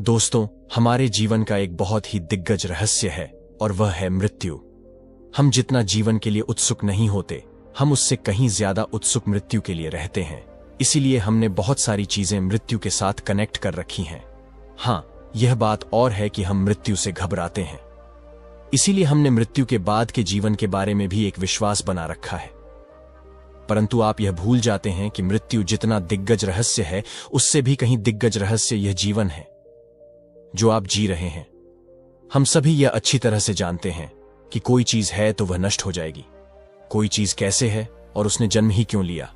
दोस्तों, हमारे जीवन का एक बहुत ही दिग्गज रहस्य है और वह है मृत्यु। हम जितना जीवन के लिए उत्सुक नहीं होते, हम उससे कहीं ज्यादा उत्सुक मृत्यु के लिए रहते हैं। इसीलिए हमने बहुत सारी चीजें मृत्यु के साथ कनेक्ट कर रखी हैं। हाँ, यह बात और है कि हम मृत्यु से घबराते हैं। इसीलिए हमने मृत्यु के बाद के जीवन के बारे में भी एक विश्वास बना रखा है। परंतु आप यह भूल जाते हैं कि मृत्यु जितना दिग्गज रहस्य है, उससे भी कहीं दिग्गज रहस्य यह जीवन है जो आप जी रहे हैं। हम सभी यह अच्छी तरह से जानते हैं कि कोई चीज है तो वह नष्ट हो जाएगी। कोई चीज कैसे है और उसने जन्म ही क्यों लिया,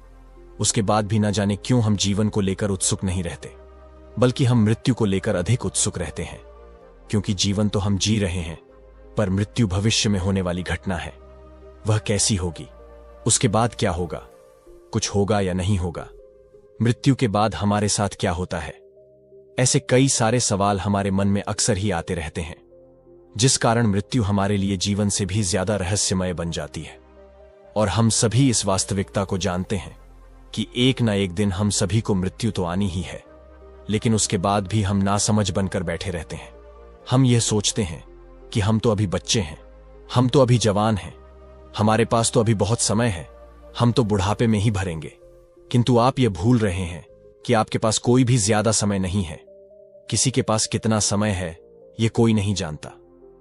उसके बाद भी न जाने क्यों हम जीवन को लेकर उत्सुक नहीं रहते, बल्कि हम मृत्यु को लेकर अधिक उत्सुक रहते हैं। क्योंकि जीवन तो हम जी रहे हैं, पर मृत्यु भविष्य में होने वाली घटना है। वह कैसी होगी, उसके बाद क्या होगा, कुछ होगा या नहीं होगा, मृत्यु के बाद हमारे साथ क्या होता है, ऐसे कई सारे सवाल हमारे मन में अक्सर ही आते रहते हैं, जिस कारण मृत्यु हमारे लिए जीवन से भी ज्यादा रहस्यमय बन जाती है। और हम सभी इस वास्तविकता को जानते हैं कि एक न एक दिन हम सभी को मृत्यु तो आनी ही है, लेकिन उसके बाद भी हम नासमझ बनकर बैठे रहते हैं। हम यह सोचते हैं कि हम तो अभी बच्चे हैं, हम तो अभी जवान हैं, हमारे पास तो अभी बहुत समय है, हम तो बुढ़ापे में ही भरेंगे। किंतु आप यह भूल रहे हैं कि आपके पास कोई भी ज्यादा समय नहीं है। किसी के पास कितना समय है यह कोई नहीं जानता।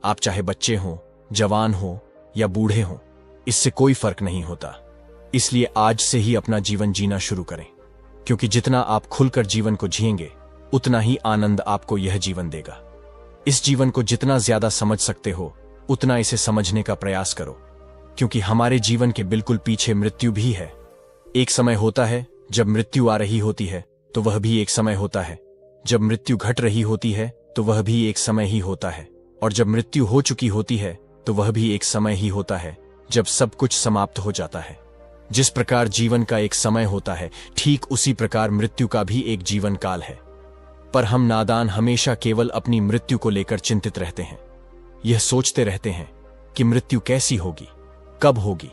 आप चाहे बच्चे हों, जवान हों या बूढ़े हों, इससे कोई फर्क नहीं होता। इसलिए आज से ही अपना जीवन जीना शुरू करें, क्योंकि जितना आप खुलकर जीवन को जिएंगे, उतना ही आनंद आपको यह जीवन देगा। इस जीवन को जितना ज्यादा समझ सकते हो, उतना इसे समझने का प्रयास करो, क्योंकि हमारे जीवन के बिल्कुल पीछे मृत्यु भी है। एक समय होता है जब मृत्यु आ रही होती है, तो वह भी एक समय होता है जब मृत्यु घट रही होती है, तो वह भी एक समय ही होता है। और जब मृत्यु हो चुकी होती है, तो वह भी एक समय ही होता है जब सब कुछ समाप्त हो जाता है। जिस प्रकार जीवन का एक समय होता है, ठीक उसी प्रकार मृत्यु का भी एक जीवन काल है। पर हम नादान हमेशा केवल अपनी मृत्यु को लेकर चिंतित रहते हैं। यह सोचते रहते हैं कि मृत्यु कैसी होगी, कब होगी,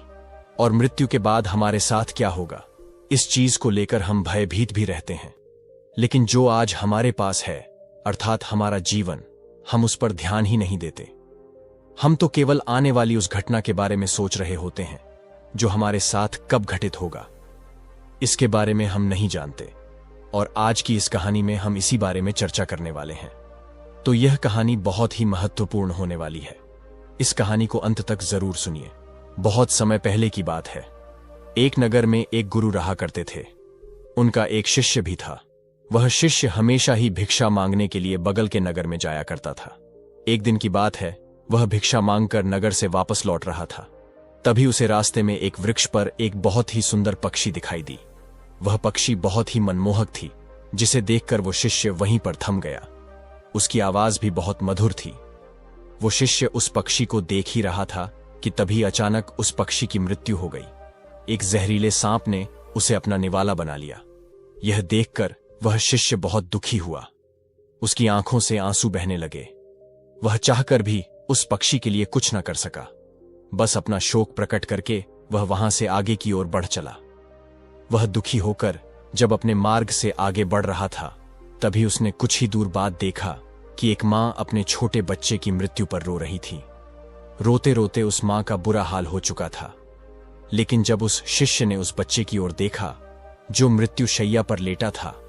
और मृत्यु के बाद हमारे साथ क्या होगा। इस चीज को लेकर हम भयभीत भी रहते हैं। लेकिन जो आज हमारे पास है, अर्थात हमारा जीवन, हम उस पर ध्यान ही नहीं देते। हम तो केवल आने वाली उस घटना के बारे में सोच रहे होते हैं जो हमारे साथ कब घटित होगा, इसके बारे में हम नहीं जानते। और आज की इस कहानी में हम इसी बारे में चर्चा करने वाले हैं। तो यह कहानी बहुत ही महत्वपूर्ण होने वाली है। इस कहानी को अंत तक जरूर सुनिए। बहुत समय पहले की बात है। एक नगर में एक गुरु रहा करते थे। उनका एक शिष्य भी था। वह शिष्य हमेशा ही भिक्षा मांगने के लिए बगल के नगर में जाया करता था। एक दिन की बात है, वह भिक्षा मांगकर नगर से वापस लौट रहा था। तभी उसे रास्ते में एक वृक्ष पर एक बहुत ही सुंदर पक्षी दिखाई दी। वह पक्षी बहुत ही मनमोहक थी, जिसे देखकर वो शिष्य वहीं पर थम गया। उसकी आवाज भी बहुत मधुर थी। वो शिष्य उस पक्षी को देख ही रहा था कि तभी अचानक उस पक्षी की मृत्यु हो गई। एक जहरीले सांप ने उसे अपना निवाला बना लिया। यह देखकर वह शिष्य बहुत दुखी हुआ। उसकी आंखों से आंसू बहने लगे। वह चाहकर भी उस पक्षी के लिए कुछ न कर सका। बस अपना शोक प्रकट करके वह वहां से आगे की ओर बढ़ चला। वह दुखी होकर जब अपने मार्ग से आगे बढ़ रहा था, तभी उसने कुछ ही दूर बाद देखा कि एक मां अपने छोटे बच्चे की मृत्यु पर रो रही थी। रोते रोते उस मां का बुरा हाल हो चुका था। लेकिन जब उस शिष्य ने उस बच्चे की ओर देखा जो मृत्यु शैया पर लेटा था,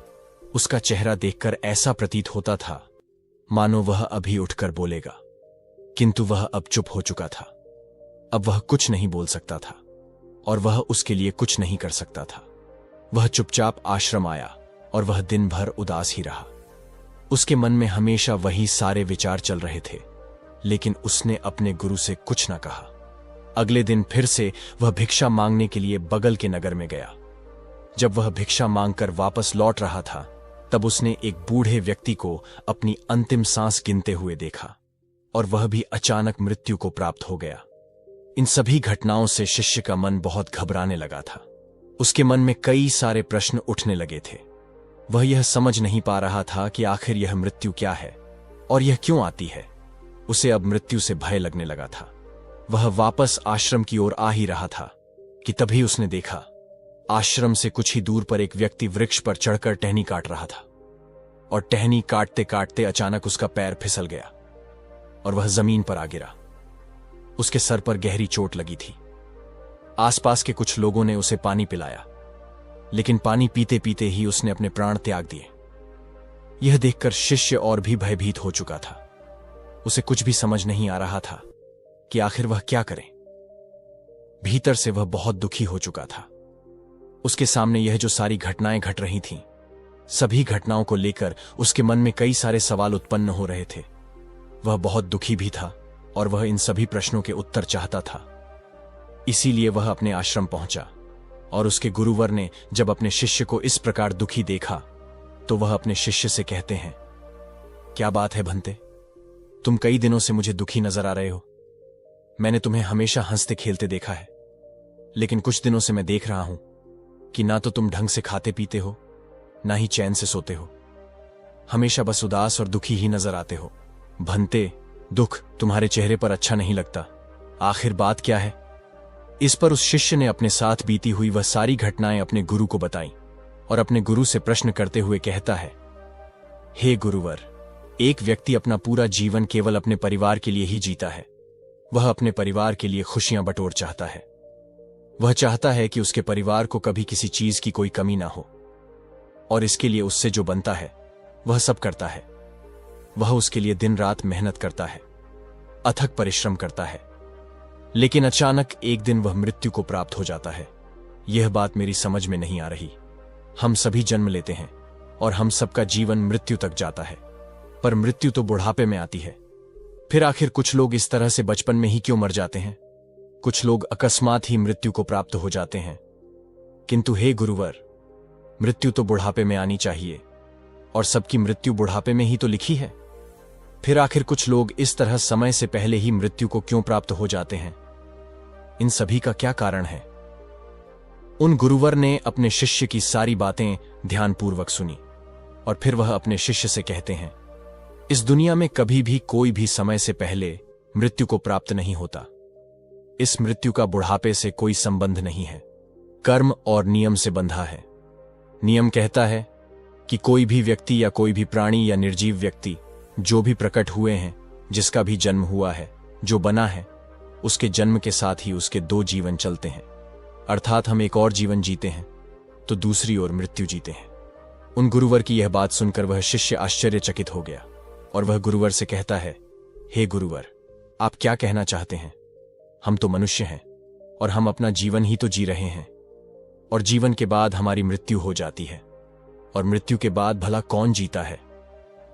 उसका चेहरा देखकर ऐसा प्रतीत होता था मानो वह अभी उठकर बोलेगा। किंतु वह अब चुप हो चुका था। अब वह कुछ नहीं बोल सकता था और वह उसके लिए कुछ नहीं कर सकता था। वह चुपचाप आश्रम आया और वह दिन भर उदास ही रहा। उसके मन में हमेशा वही सारे विचार चल रहे थे, लेकिन उसने अपने गुरु से कुछ न कहा। अगले दिन फिर से वह भिक्षा मांगने के लिए बगल के नगर में गया। जब वह भिक्षा मांगकर वापस लौट रहा था, तब उसने एक बूढ़े व्यक्ति को अपनी अंतिम सांस गिनते हुए देखा, और वह भी अचानक मृत्यु को प्राप्त हो गया। इन सभी घटनाओं से शिष्य का मन बहुत घबराने लगा था। उसके मन में कई सारे प्रश्न उठने लगे थे। वह यह समझ नहीं पा रहा था कि आखिर यह मृत्यु क्या है और यह क्यों आती है। उसे अब मृत्यु से भय लगने लगा था। वह वापस आश्रम की ओर आ ही रहा था कि तभी उसने देखा, आश्रम से कुछ ही दूर पर एक व्यक्ति वृक्ष पर चढ़कर टहनी काट रहा था। और टहनी काटते काटते अचानक उसका पैर फिसल गया और वह जमीन पर आ गिरा। उसके सर पर गहरी चोट लगी थी। आसपास के कुछ लोगों ने उसे पानी पिलाया, लेकिन पानी पीते पीते ही उसने अपने प्राण त्याग दिए। यह देखकर शिष्य और भी भयभीत हो चुका था। उसे कुछ भी समझ नहीं आ रहा था कि आखिर वह क्या करे। भीतर से वह बहुत दुखी हो चुका था। उसके सामने यह जो सारी घटनाएं घट रही थीं, सभी घटनाओं को लेकर उसके मन में कई सारे सवाल उत्पन्न हो रहे थे। वह बहुत दुखी भी था और वह इन सभी प्रश्नों के उत्तर चाहता था। इसीलिए वह अपने आश्रम पहुंचा और उसके गुरुवर ने जब अपने शिष्य को इस प्रकार दुखी देखा तो वह अपने शिष्य से कहते हैं, क्या बात है भंते, तुम कई दिनों से मुझे दुखी नजर आ रहे हो। मैंने तुम्हें हमेशा हंसते खेलते देखा है, लेकिन कुछ दिनों से मैं देख रहा हूं कि ना तो तुम ढंग से खाते पीते हो, ना ही चैन से सोते हो। हमेशा बस उदास और दुखी ही नजर आते हो। भंते, दुख तुम्हारे चेहरे पर अच्छा नहीं लगता। आखिर बात क्या है? इस पर उस शिष्य ने अपने साथ बीती हुई वह सारी घटनाएं अपने गुरु को बताई और अपने गुरु से प्रश्न करते हुए कहता है, हे गुरुवर, एक व्यक्ति अपना पूरा जीवन केवल अपने परिवार के लिए ही जीता है। वह अपने परिवार के लिए खुशियां बटोर चाहता है। वह चाहता है कि उसके परिवार को कभी किसी चीज की कोई कमी ना हो, और इसके लिए उससे जो बनता है वह सब करता है। वह उसके लिए दिन रात मेहनत करता है, अथक परिश्रम करता है, लेकिन अचानक एक दिन वह मृत्यु को प्राप्त हो जाता है। यह बात मेरी समझ में नहीं आ रही। हम सभी जन्म लेते हैं और हम सबका जीवन मृत्यु तक जाता है, पर मृत्यु तो बुढ़ापे में आती है। फिर आखिर कुछ लोग इस तरह से बचपन में ही क्यों मर जाते हैं? कुछ लोग अकस्मात ही मृत्यु को प्राप्त हो जाते हैं। किंतु हे गुरुवर, मृत्यु तो बुढ़ापे में आनी चाहिए और सबकी मृत्यु बुढ़ापे में ही तो लिखी है। फिर आखिर कुछ लोग इस तरह समय से पहले ही मृत्यु को क्यों प्राप्त हो जाते हैं? इन सभी का क्या कारण है? उन गुरुवर ने अपने शिष्य की सारी बातें ध्यानपूर्वक सुनी और फिर वह अपने शिष्य से कहते हैं, इस दुनिया में कभी भी कोई भी समय से पहले मृत्यु को प्राप्त नहीं होता। इस मृत्यु का बुढ़ापे से कोई संबंध नहीं है, कर्म और नियम से बंधा है। नियम कहता है कि कोई भी व्यक्ति या कोई भी प्राणी या निर्जीव व्यक्ति जो भी प्रकट हुए हैं, जिसका भी जन्म हुआ है, जो बना है, उसके जन्म के साथ ही उसके दो जीवन चलते हैं। अर्थात हम एक और जीवन जीते हैं तो दूसरी ओर मृत्यु जीते हैं। उन गुरुवर की यह बात सुनकर वह शिष्य आश्चर्यचकित हो गया और वह गुरुवर से कहता है, हे गुरुवर, आप क्या कहना चाहते हैं? हम तो मनुष्य हैं और हम अपना जीवन ही तो जी रहे हैं, और जीवन के बाद हमारी मृत्यु हो जाती है, और मृत्यु के बाद भला कौन जीता है?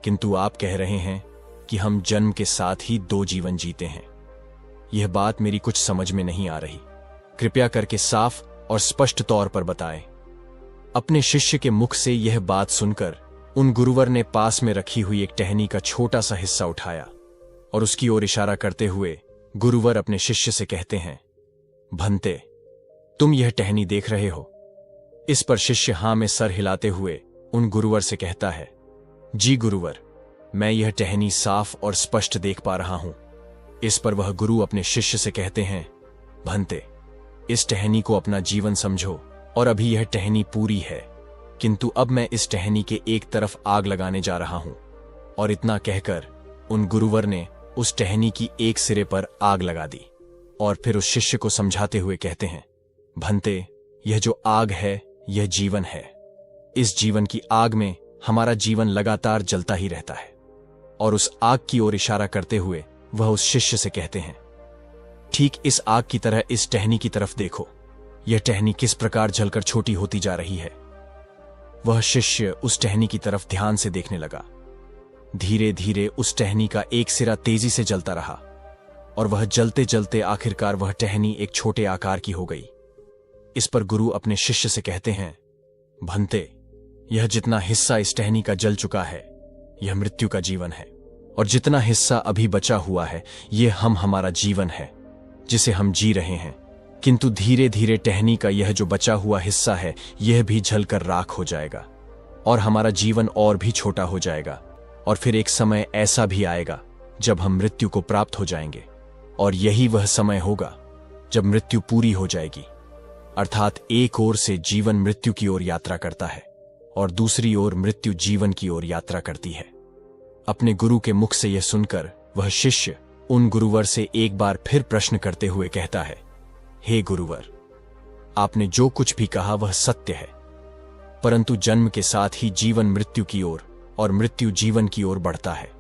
किंतु आप कह रहे हैं कि हम जन्म के साथ ही दो जीवन जीते हैं। यह बात मेरी कुछ समझ में नहीं आ रही। कृपया करके साफ और स्पष्ट तौर पर बताएं। अपने शिष्य के मुख से यह बात सुनकर उन गुरुवर ने पास में रखी हुई एक टहनी का छोटा सा हिस्सा उठाया और उसकी ओर इशारा करते हुए गुरुवर अपने शिष्य से कहते हैं, भंते, तुम यह टहनी देख रहे हो? इस पर शिष्य हां में सर हिलाते हुए उन गुरुवर से कहता है, जी गुरुवर, मैं यह टहनी साफ और स्पष्ट देख पा रहा हूं। इस पर वह गुरु अपने शिष्य से कहते हैं, भंते, इस टहनी को अपना जीवन समझो और अभी यह टहनी पूरी है, किंतु अब मैं इस टहनी के एक तरफ आग लगाने जा रहा हूं। और इतना कहकर उन गुरुवर ने उस टहनी की एक सिरे पर आग लगा दी और फिर उस शिष्य को समझाते हुए कहते हैं, भंते, यह जो आग है यह जीवन है। इस जीवन की आग में हमारा जीवन लगातार जलता ही रहता है। और उस आग की ओर इशारा करते हुए वह उस शिष्य से कहते हैं, ठीक इस आग की तरह इस टहनी की तरफ देखो। यह टहनी किस प्रकार जलकर छोटी होती जा रही है। वह शिष्य उस टहनी की तरफ ध्यान से देखने लगा। धीरे धीरे उस टहनी का एक सिरा तेजी से जलता रहा और वह जलते जलते आखिरकार वह टहनी एक छोटे आकार की हो गई। इस पर गुरु अपने शिष्य से कहते हैं, भंते, यह जितना हिस्सा इस टहनी का जल चुका है यह मृत्यु का जीवन है, और जितना हिस्सा अभी बचा हुआ है यह हमारा जीवन है जिसे हम जी रहे हैं। किंतु धीरे धीरे टहनी का यह जो बचा हुआ हिस्सा है यह भी जलकर राख हो जाएगा और हमारा जीवन और भी छोटा हो जाएगा। और फिर एक समय ऐसा भी आएगा जब हम मृत्यु को प्राप्त हो जाएंगे, और यही वह समय होगा जब मृत्यु पूरी हो जाएगी। अर्थात एक ओर से जीवन मृत्यु की ओर यात्रा करता है और दूसरी ओर मृत्यु जीवन की ओर यात्रा करती है। अपने गुरु के मुख से यह सुनकर वह शिष्य उन गुरुवर से एक बार फिर प्रश्न करते हुए कहता है, हे गुरुवर, आपने जो कुछ भी कहा वह सत्य है, परंतु जन्म के साथ ही जीवन मृत्यु की ओर और मृत्यु जीवन की ओर बढ़ता है।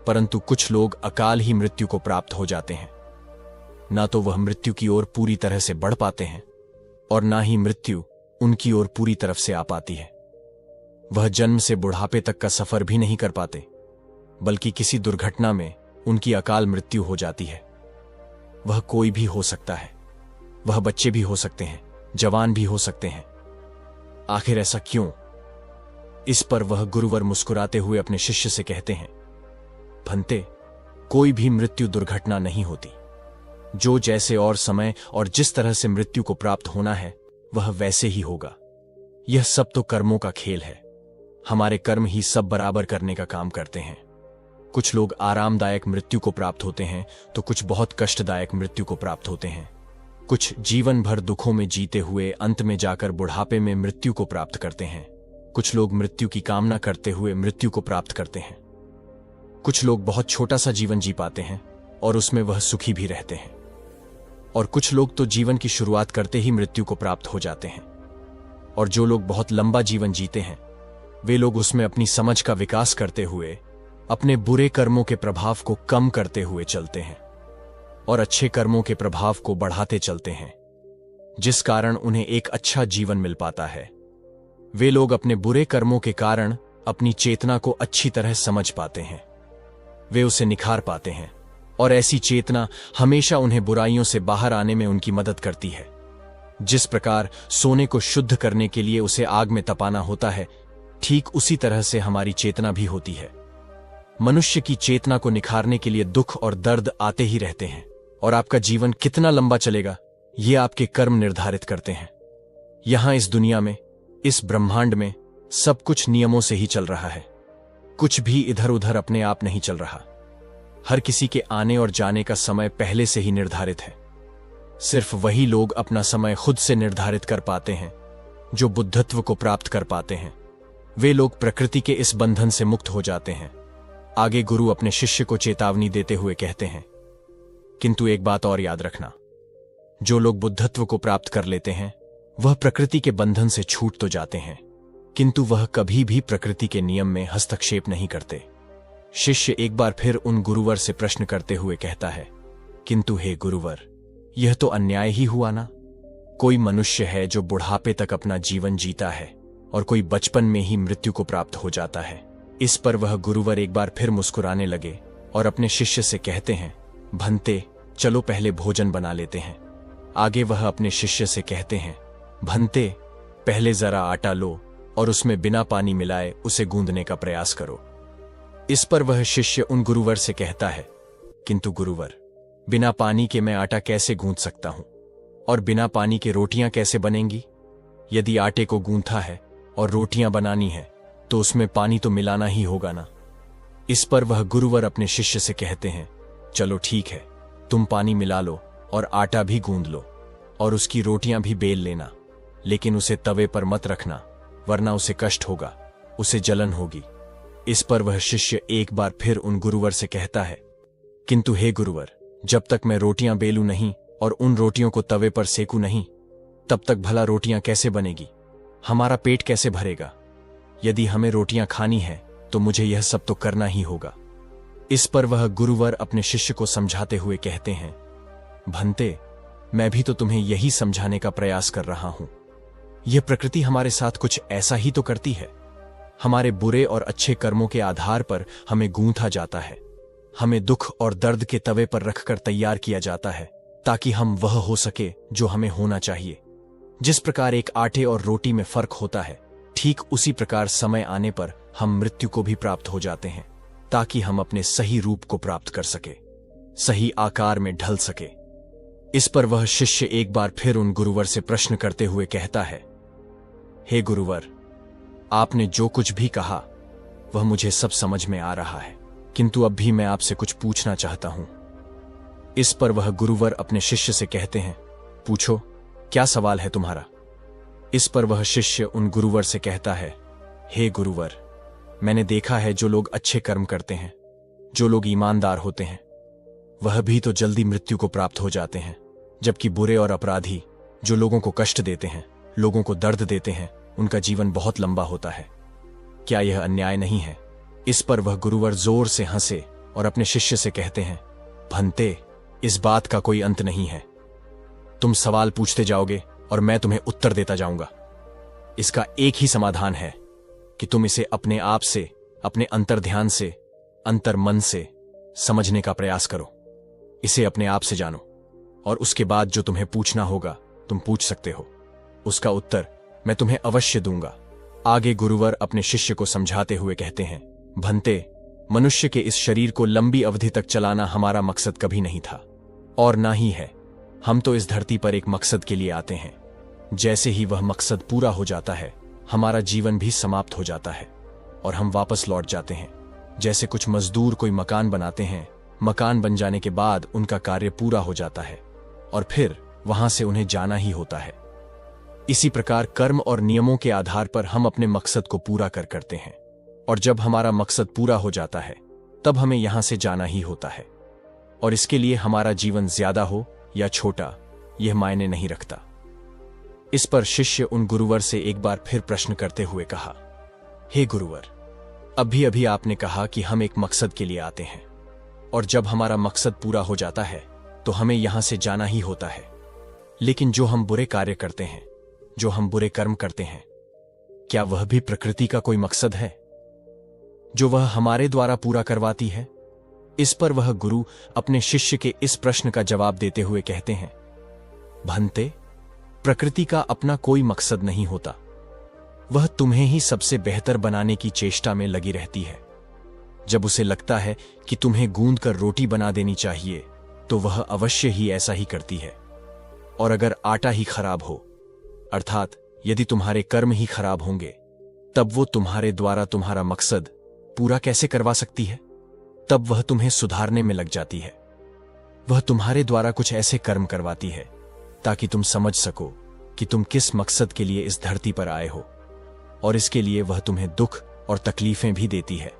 परंतु कुछ लोग अकाल ही मृत्यु को प्राप्त हो जाते हैं। ना तो वह मृत्यु की ओर पूरी तरह से बढ़ पाते हैं और ना ही मृत्यु उनकी ओर पूरी तरफ से आ पाती है। वह जन्म से बुढ़ापे तक का सफर भी नहीं कर पाते, बल्कि किसी दुर्घटना में उनकी अकाल मृत्यु हो जाती है। वह कोई भी हो सकता है, वह बच्चे भी हो सकते हैं, जवान भी हो सकते हैं। आखिर ऐसा क्यों? इस पर वह गुरुवर मुस्कुराते हुए अपने शिष्य से कहते हैं, भंते, कोई भी मृत्यु दुर्घटना नहीं होती। जो जैसे और समय और जिस तरह से मृत्यु को प्राप्त होना है वह वैसे ही होगा। यह सब तो कर्मों का खेल है। हमारे कर्म ही सब बराबर करने का काम करते हैं। कुछ लोग आरामदायक मृत्यु को प्राप्त होते हैं तो कुछ बहुत कष्टदायक मृत्यु को प्राप्त होते हैं। कुछ जीवन भर दुखों में जीते हुए अंत में जाकर बुढ़ापे में मृत्यु को प्राप्त करते हैं। कुछ लोग मृत्यु की कामना करते हुए मृत्यु को प्राप्त करते हैं। कुछ लोग बहुत छोटा सा जीवन जी पाते हैं और उसमें वह सुखी भी रहते हैं, और कुछ लोग तो जीवन की शुरुआत करते ही मृत्यु को प्राप्त हो जाते हैं। और जो लोग बहुत लंबा जीवन जीते हैं वे लोग उसमें अपनी समझ का विकास करते हुए अपने बुरे कर्मों के प्रभाव को कम करते हुए चलते हैं और अच्छे कर्मों के प्रभाव को बढ़ाते चलते हैं, जिस कारण उन्हें एक अच्छा जीवन मिल पाता है। वे लोग अपने बुरे कर्मों के कारण अपनी चेतना को अच्छी तरह समझ पाते हैं, वे उसे निखार पाते हैं, और ऐसी चेतना हमेशा उन्हें बुराइयों से बाहर आने में उनकी मदद करती है। जिस प्रकार सोने को शुद्ध करने के लिए उसे आग में तपाना होता है, ठीक उसी तरह से हमारी चेतना भी होती है। मनुष्य की चेतना को निखारने के लिए दुख और दर्द आते ही रहते हैं, और आपका जीवन कितना लंबा चलेगा ये आपके कर्म निर्धारित करते हैं। यहां इस दुनिया में, इस ब्रह्मांड में सब कुछ नियमों से ही चल रहा है। कुछ भी इधर उधर अपने आप नहीं चल रहा। हर किसी के आने और जाने का समय पहले से ही निर्धारित है। सिर्फ वही लोग अपना समय खुद से निर्धारित कर पाते हैं जो बुद्धत्व को प्राप्त कर पाते हैं। वे लोग प्रकृति के इस बंधन से मुक्त हो जाते हैं। आगे गुरु अपने शिष्य को चेतावनी देते हुए कहते हैं, किंतु एक बात और याद रखना, जो लोग बुद्धत्व को प्राप्त कर लेते हैं वह प्रकृति के बंधन से छूट तो जाते हैं, किंतु वह कभी भी प्रकृति के नियम में हस्तक्षेप नहीं करते। शिष्य एक बार फिर उन गुरुवर से प्रश्न करते हुए कहता है, किंतु हे गुरुवर, यह तो अन्याय ही हुआ ना। कोई मनुष्य है जो बुढ़ापे तक अपना जीवन जीता है और कोई बचपन में ही मृत्यु को प्राप्त हो जाता है। इस पर वह गुरुवर एक बार फिर मुस्कुराने लगे और अपने शिष्य से कहते हैं, भंते, चलो पहले भोजन बना लेते हैं। आगे वह अपने शिष्य से कहते हैं, भंते, पहले जरा आटा लो और उसमें बिना पानी मिलाए उसे गूंदने का प्रयास करो। इस पर वह शिष्य उन गुरुवर से कहता है, किंतु गुरुवर, बिना पानी के मैं आटा कैसे गूंद सकता हूं, और बिना पानी के रोटियां कैसे बनेंगी? यदि आटे को गूंथा है और रोटियां बनानी है तो उसमें पानी तो मिलाना ही होगा ना। इस पर वह गुरुवर अपने शिष्य से कहते हैं, चलो ठीक है, तुम पानी मिला लो और आटा भी गूंद लो और उसकी रोटियां भी बेल लेना, लेकिन उसे तवे पर मत रखना, वरना उसे कष्ट होगा, उसे जलन होगी। इस पर वह शिष्य एक बार फिर उन गुरुवर से कहता है, किंतु हे गुरुवर, जब तक मैं रोटियां बेलूं नहीं और उन रोटियों को तवे पर सेकूं नहीं, तब तक भला रोटियां कैसे बनेगी? हमारा पेट कैसे भरेगा? यदि हमें रोटियां खानी है तो मुझे यह सब तो करना ही होगा। इस पर वह गुरुवर अपने शिष्य को समझाते हुए कहते हैं, भंते, मैं भी तो तुम्हें यही समझाने का प्रयास कर रहा हूं। यह प्रकृति हमारे साथ कुछ ऐसा ही तो करती है। हमारे बुरे और अच्छे कर्मों के आधार पर हमें गूंथा जाता है, हमें दुख और दर्द के तवे पर रखकर तैयार किया जाता है ताकि हम वह हो सके जो हमें होना चाहिए। जिस प्रकार एक आटे और रोटी में फर्क होता है, ठीक उसी प्रकार समय आने पर हम मृत्यु को भी प्राप्त हो जाते हैं ताकि हम अपने सही रूप को प्राप्त कर सके, सही आकार में ढल सके। इस पर वह शिष्य एक बार फिर उन गुरुवर से प्रश्न करते हुए कहता है, हे गुरुवर, आपने जो कुछ भी कहा वह मुझे सब समझ में आ रहा है, किंतु अब भी मैं आपसे कुछ पूछना चाहता हूं। इस पर वह गुरुवर अपने शिष्य से कहते हैं, पूछो, क्या सवाल है तुम्हारा? इस पर वह शिष्य उन गुरुवर से कहता है, हे गुरुवर, मैंने देखा है जो लोग अच्छे कर्म करते हैं, जो लोग ईमानदार होते हैं, वह भी तो जल्दी मृत्यु को प्राप्त हो जाते हैं, जबकि बुरे और अपराधी जो लोगों को कष्ट देते हैं, लोगों को दर्द देते हैं, उनका जीवन बहुत लंबा होता है। क्या यह अन्याय नहीं है? इस पर वह गुरुवर जोर से हंसे और अपने शिष्य से कहते हैं, भंते, इस बात का कोई अंत नहीं है। तुम सवाल पूछते जाओगे और मैं तुम्हें उत्तर देता जाऊंगा। इसका एक ही समाधान है कि तुम इसे अपने आप से, अपने अंतर ध्यान से, अंतर मन से समझने का प्रयास करो। इसे अपने आप से जानो और उसके बाद जो तुम्हें पूछना होगा तुम पूछ सकते हो। उसका उत्तर मैं तुम्हें अवश्य दूंगा। आगे गुरुवर अपने शिष्य को समझाते हुए कहते हैं, भंते, मनुष्य के इस शरीर को लंबी अवधि तक चलाना हमारा मकसद कभी नहीं था और ना ही है। हम तो इस धरती पर एक मकसद के लिए आते हैं। जैसे ही वह मकसद पूरा हो जाता है, हमारा जीवन भी समाप्त हो जाता है और हम वापस लौट जाते हैं। जैसे कुछ मजदूर कोई मकान बनाते हैं, मकान बन जाने के बाद उनका कार्य पूरा हो जाता है और फिर वहां से उन्हें जाना ही होता है। इसी प्रकार कर्म और नियमों के आधार पर हम अपने मकसद को पूरा करते हैं और जब हमारा मकसद पूरा हो जाता है तब हमें यहां से जाना ही होता है। और इसके लिए हमारा जीवन ज्यादा हो या छोटा, यह मायने नहीं रखता। इस पर शिष्य उन गुरुवर से एक बार फिर प्रश्न करते हुए कहा, हे गुरुवर, अभी अभी आपने कहा कि हम एक मकसद के लिए आते हैं और जब हमारा मकसद पूरा हो जाता है तो हमें यहां से जाना ही होता है। लेकिन जो हम बुरे कार्य करते हैं, जो हम बुरे कर्म करते हैं, क्या वह भी प्रकृति का कोई मकसद है जो वह हमारे द्वारा पूरा करवाती है? इस पर वह गुरु अपने शिष्य के इस प्रश्न का जवाब देते हुए कहते हैं, भंते, प्रकृति का अपना कोई मकसद नहीं होता। वह तुम्हें ही सबसे बेहतर बनाने की चेष्टा में लगी रहती है। जब उसे लगता है कि तुम्हें गूंद कर रोटी बना देनी चाहिए तो वह अवश्य ही ऐसा ही करती है। और अगर आटा ही खराब हो, अर्थात यदि तुम्हारे कर्म ही खराब होंगे, तब वो तुम्हारे द्वारा तुम्हारा मकसद पूरा कैसे करवा सकती है? तब वह तुम्हें सुधारने में लग जाती है। वह तुम्हारे द्वारा कुछ ऐसे कर्म करवाती है ताकि तुम समझ सको कि तुम किस मकसद के लिए इस धरती पर आए हो, और इसके लिए वह तुम्हें दुख और तकलीफें भी देती है।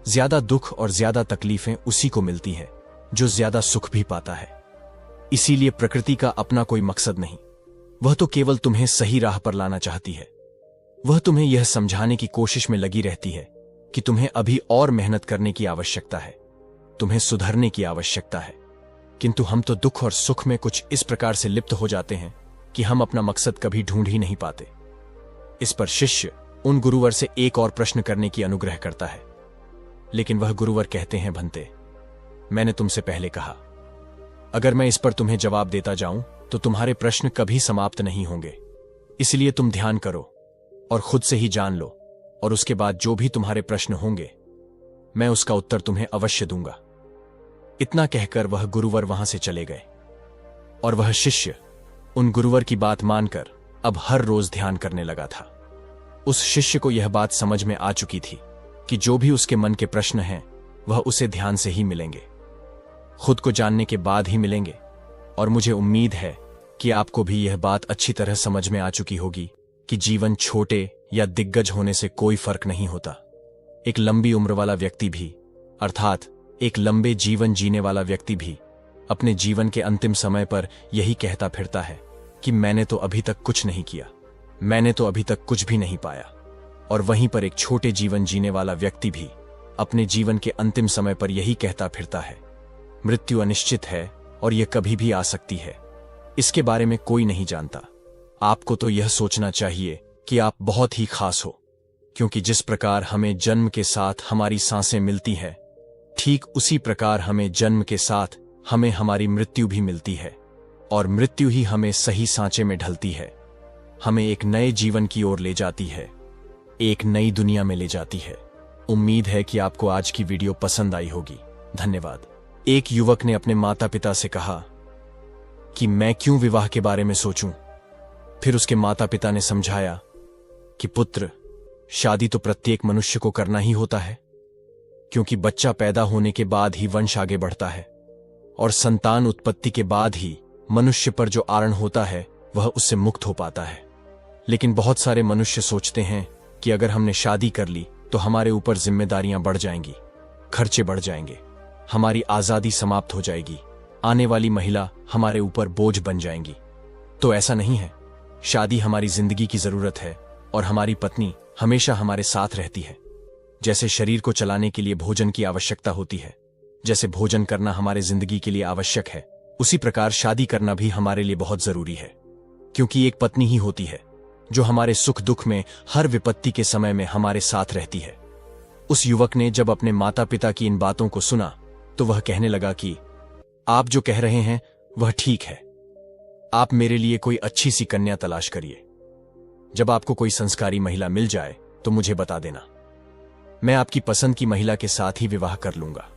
ज्यादा दुख और ज्यादा तकलीफें उसी को मिलती हैं जो ज्यादा सुख भी पाता है। इसीलिए प्रकृति का अपना कोई मकसद नहीं, वह तो केवल तुम्हें सही राह पर लाना चाहती है। वह तुम्हें यह समझाने की कोशिश में लगी रहती है कि तुम्हें अभी और मेहनत करने की आवश्यकता है, तुम्हें सुधरने की आवश्यकता है। किंतु हम तो दुख और सुख में कुछ इस प्रकार से लिप्त हो जाते हैं कि हम अपना मकसद कभी ढूंढ ही नहीं पाते। इस पर शिष्य उन गुरुवर से एक और प्रश्न करने की अनुग्रह करता है, लेकिन वह गुरुवर कहते हैं, भंते, मैंने तुमसे पहले कहा, अगर मैं इस पर तुम्हें जवाब देता जाऊं तो तुम्हारे प्रश्न कभी समाप्त नहीं होंगे। इसलिए तुम ध्यान करो और खुद से ही जान लो, और उसके बाद जो भी तुम्हारे प्रश्न होंगे मैं उसका उत्तर तुम्हें अवश्य दूंगा। इतना कहकर वह गुरुवर वहां से चले गए और वह शिष्य उन गुरुवर की बात मानकर अब हर रोज ध्यान करने लगा था। उस शिष्य को यह बात समझ में आ चुकी थी कि जो भी उसके मन के प्रश्न हैं वह उसे ध्यान से ही मिलेंगे, खुद को जानने के बाद ही मिलेंगे। और मुझे उम्मीद है कि आपको भी यह बात अच्छी तरह समझ में आ चुकी होगी कि जीवन छोटे या दिग्गज होने से कोई फर्क नहीं होता। एक लंबी उम्र वाला व्यक्ति भी, अर्थात एक लंबे जीवन जीने वाला व्यक्ति भी अपने जीवन के अंतिम समय पर यही कहता फिरता है कि मैंने तो अभी तक कुछ नहीं किया, मैंने तो अभी तक कुछ भी नहीं पाया। और वहीं पर एक छोटे जीवन जीने वाला व्यक्ति भी अपने जीवन के अंतिम समय पर यही कहता फिरता है, मृत्यु अनिश्चित है और यह कभी भी आ सकती है, इसके बारे में कोई नहीं जानता। आपको तो यह सोचना चाहिए कि आप बहुत ही खास हो, क्योंकि जिस प्रकार हमें जन्म के साथ हमारी सांसें मिलती है, ठीक उसी प्रकार हमें जन्म के साथ हमें हमारी मृत्यु भी मिलती है, और मृत्यु ही हमें सही सांचे में ढलती है, हमें एक नए जीवन की ओर ले जाती है, एक नई दुनिया में ले जाती है। उम्मीद है कि आपको आज की वीडियो पसंद आई होगी। धन्यवाद। एक युवक ने अपने माता पिता से कहा कि मैं क्यों विवाह के बारे में सोचूं। फिर उसके माता पिता ने समझाया कि पुत्र, शादी तो प्रत्येक मनुष्य को करना ही होता है, क्योंकि बच्चा पैदा होने के बाद ही वंश आगे बढ़ता है, और संतान उत्पत्ति के बाद ही मनुष्य पर जो आरण होता है वह उससे मुक्त हो पाता है। लेकिन बहुत सारे मनुष्य सोचते हैं कि अगर हमने शादी कर ली तो हमारे ऊपर जिम्मेदारियां बढ़ जाएंगी, खर्चे बढ़ जाएंगे, हमारी आजादी समाप्त हो जाएगी, आने वाली महिला हमारे ऊपर बोझ बन जाएंगी। तो ऐसा नहीं है। शादी हमारी जिंदगी की जरूरत है और हमारी पत्नी हमेशा हमारे साथ रहती है। जैसे शरीर को चलाने के लिए भोजन की आवश्यकता होती है, जैसे भोजन करना हमारे जिंदगी के लिए आवश्यक है, उसी प्रकार शादी करना भी हमारे लिए बहुत जरूरी है। क्योंकि एक पत्नी ही होती है जो हमारे सुख दुख में, हर विपत्ति के समय में हमारे साथ रहती है। उस युवक ने जब अपने माता पिता की इन बातों को सुना तो वह कहने लगा कि आप जो कह रहे हैं वह ठीक है। आप मेरे लिए कोई अच्छी सी कन्या तलाश करिए। जब आपको कोई संस्कारी महिला मिल जाए तो मुझे बता देना। मैं आपकी पसंद की महिला के साथ ही विवाह कर लूंगा।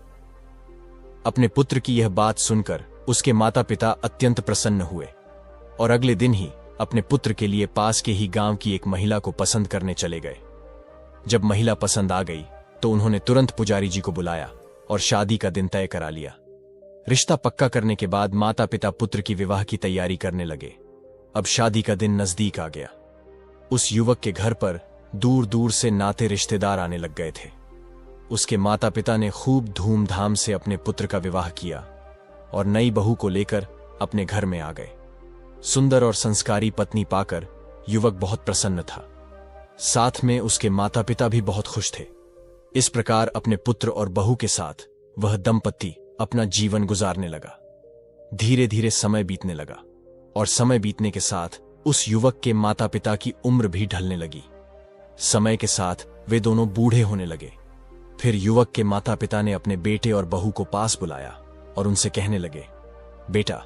अपने पुत्र की यह बात सुनकर उसके माता पिता अत्यंत प्रसन्न हुए और अगले दिन ही अपने पुत्र के लिए पास के ही गांव की एक महिला को पसंद करने चले गए। जब महिला पसंद आ गई तो उन्होंने तुरंत पुजारी जी को बुलाया और शादी का दिन तय करा लिया। रिश्ता पक्का करने के बाद माता पिता पुत्र की विवाह की तैयारी करने लगे। अब शादी का दिन नजदीक आ गया। उस युवक के घर पर दूर दूर से नाते रिश्तेदार आने लग गए थे। उसके माता पिता ने खूब धूमधाम से अपने पुत्र का विवाह किया और नई बहू को लेकर अपने घर में आ गए। सुंदर और संस्कारी पत्नी पाकर युवक बहुत प्रसन्न था। साथ में उसके माता पिता भी बहुत खुश थे। इस प्रकार अपने पुत्र और बहू के साथ वह दंपति अपना जीवन गुजारने लगा। धीरे धीरे समय बीतने लगा और समय बीतने के साथ उस युवक के माता पिता की उम्र भी ढलने लगी। समय के साथ वे दोनों बूढ़े होने लगे। फिर युवक के माता पिता ने अपने बेटे और बहू को पास बुलाया और उनसे कहने लगे, बेटा,